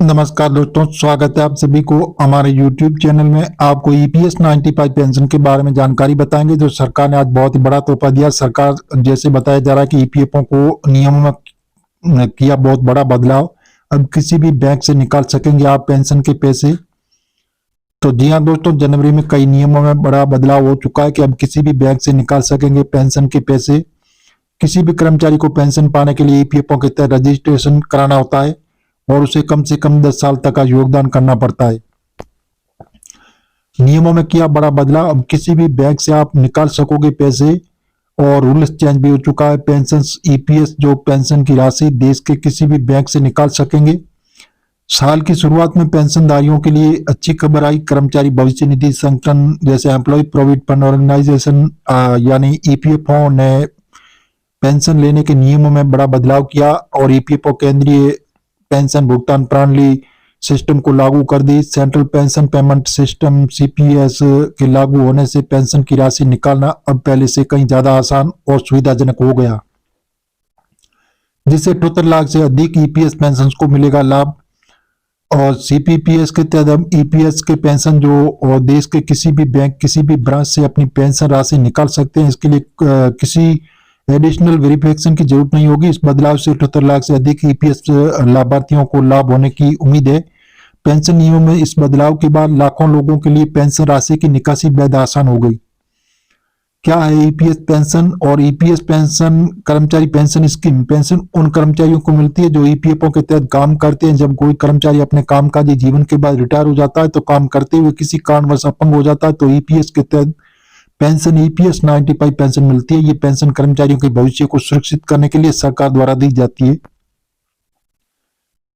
नमस्कार दोस्तों, स्वागत है आप सभी को हमारे YouTube चैनल में। आपको ईपीएस 95 पेंशन के बारे में जानकारी बताएंगे। जो सरकार ने आज बहुत ही बड़ा तोहफा दिया। सरकार जैसे बताया जा रहा है कि ईपीएफओ को नियमों में किया बहुत बड़ा बदलाव। अब किसी भी बैंक से निकाल सकेंगे आप पेंशन के पैसे। तो जी हाँ दोस्तों, जनवरी में कई नियमों में बड़ा बदलाव हो चुका है कि अब किसी भी बैंक से निकाल सकेंगे पेंशन के पैसे। किसी भी कर्मचारी को पेंशन पाने के लिए ईपीएफओ के तहत रजिस्ट्रेशन कराना होता है और उसे कम से कम 10 साल तक का योगदान करना पड़ता है। नियमों में किया बड़ा बदलाव। अब किसी भी बैंक से आप निकाल सकोगे पैसे और रूल्स चेंज भी हो चुका है। पेंशन ईपीएस जो पेंशन की राशि देश के किसी भी बैंक से निकाल सकेंगे। साल की शुरुआत में पेंशनधारियों के लिए अच्छी खबर आई। कर्मचारी भविष्य निधि संगठन जैसे एम्प्लॉय प्रोविडेंट फंड ऑर्गेनाइजेशन यानी ईपीएफओ ने पेंशन लेने के नियमों में बड़ा बदलाव किया और ईपीएफओ केंद्रीय पेंशन भुगतान प्रणाली सिस्टम को लागू कर दी। Central pension payment system CPS के लागू होने से पेंशन की राशि निकालना अब पहले से कहीं ज्यादा आसान और सुविधाजनक हो गया, जिससे 78 लाख से अधिक ईपीएस पेंशन को मिलेगा लाभ। और सीपीपीएस के तहत अब ईपीएस के पेंशन जो और देश के किसी भी बैंक किसी भी ब्रांच से अपनी पेंशन राशि निकाल सकते हैं। इसके लिए किसी एडिशनल वेरिफिकेशन की जरूरत नहीं होगी। इस बदलाव से 78 लाख से अधिक ईपीएस लाभार्थियों को लाभ होने की उम्मीद है। पेंशन नियमों में इस बदलाव के बाद लाखों लोगों के लिए पेंशन राशि की निकासी बेहद आसान हो गई। क्या है ईपीएस पेंशन और ईपीएस पेंशन? कर्मचारी पेंशन स्कीम। पेंशन उन कर्मचारियों को मिलती है जो ईपीएफओ के तहत काम करते हैं। जब कोई कर्मचारी अपने कामकाजी जीवन के बाद रिटायर हो जाता है तो काम करते हुए किसी कारणवश अपंग हो जाता है तो ईपीएस के तहत पेंशन ईपीएस 95 पेंशन मिलती है। ये पेंशन कर्मचारियों के भविष्य को सुरक्षित करने के लिए सरकार द्वारा दी जाती है।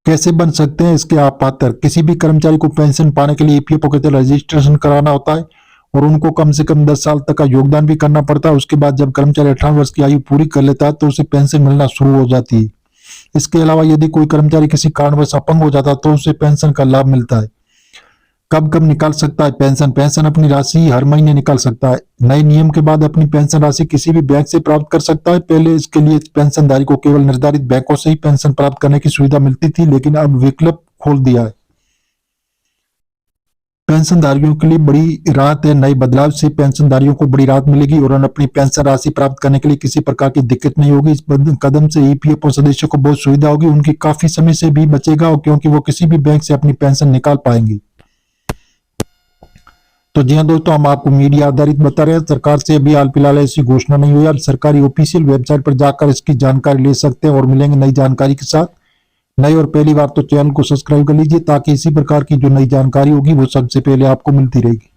कैसे बन सकते हैं इसके आप पात्र? किसी भी कर्मचारी को पेंशन पाने के लिए ईपीएफओ के तहत रजिस्ट्रेशन कराना होता है और उनको कम से कम 10 साल तक का योगदान भी करना पड़ता है। उसके बाद जब कर्मचारी 18 वर्ष की आयु पूरी कर लेता है तो उसे पेंशन मिलना शुरू हो जाती है। इसके अलावा यदि कोई कर्मचारी किसी कारणवश अपंग हो जाता है तो उसे पेंशन का लाभ मिलता है। कब कब निकाल सकता है पेंशन? पेंशन अपनी राशि हर महीने निकाल सकता है। नए नियम के बाद अपनी पेंशन राशि किसी भी बैंक से प्राप्त कर सकता है। पहले इसके लिए पेंशनधारी को केवल निर्धारित बैंकों से ही पेंशन प्राप्त करने की सुविधा मिलती थी, लेकिन अब विकल्प खोल दिया है। पेंशनधारियों के लिए बड़ी राहत है। नए बदलाव से पेंशनधारियों को बड़ी राहत मिलेगी और अपनी पेंशन राशि प्राप्त करने के लिए किसी प्रकार की दिक्कत नहीं होगी। इस कदम से ईपीएफओ सदस्यों को बहुत सुविधा होगी। उनकी काफी समय से भी बचेगा और क्योंकि वो किसी भी बैंक से अपनी पेंशन निकाल पाएंगे। तो जी हाँ दोस्तों, हम आपको मीडिया आधारित बता रहे हैं। सरकार से अभी हाल फिलहाल ऐसी घोषणा नहीं हुई है। सरकारी ऑफिशियल वेबसाइट पर जाकर इसकी जानकारी ले सकते हैं और मिलेंगे नई जानकारी के साथ। नई और पहली बार तो चैनल को सब्सक्राइब कर लीजिए ताकि इसी प्रकार की जो नई जानकारी होगी वो सबसे पहले आपको मिलती रहेगी।